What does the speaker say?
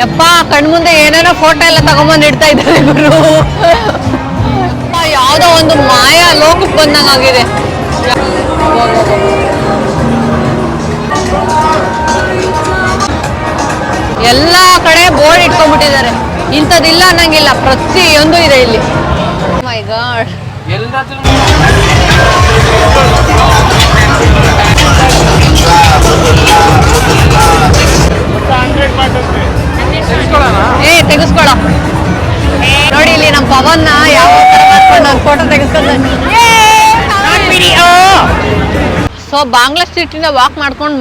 ಯಪ್ಪ ಕಣ್ಮುಂದೆ ಏನೇನೋ ಫೋಟೋ ಎಲ್ಲ ತಗೊಂಬಂದು ಇಡ್ತಾ ಇದ್ದಾರೆ ಗುರು. ಯಾವ್ದೋ ಒಂದು ಮಾಯಾ ಲೋಕಕ್ಕೆ ಬಂದಂಗಾಗಿದೆ. ಎಲ್ಲ ಕಡೆ ಬೋರ್ಡ್ ಇಟ್ಕೊಂಡ್ಬಿಟ್ಟಿದ್ದಾರೆ. ಇಂಥದ್ದಿಲ್ಲ ಅನ್ನಂಗಿಲ್ಲ, ಪ್ರತಿಯೊಂದು ಇದೆ ಇಲ್ಲಿ. ಮೈ ಗಾಡ್, ತೆಗಿಸ್ಕೊಳ ನೋಡಿ. ಇಲ್ಲಿ ನಮ್ಮ ಪವನ್ನ ಯಾವ ತರ ಮಾಡ್ಕೊಂಡು ನಾನು ಫೋಟೋ ತೆಗಿಸ್ಕೊಂಡು. ಸೊ ಬಾಂಗ್ಲಾ ಸ್ಟ್ರೀಟ್ ಇಂದ ವಾಕ್ ಮಾಡ್ಕೊಂಡು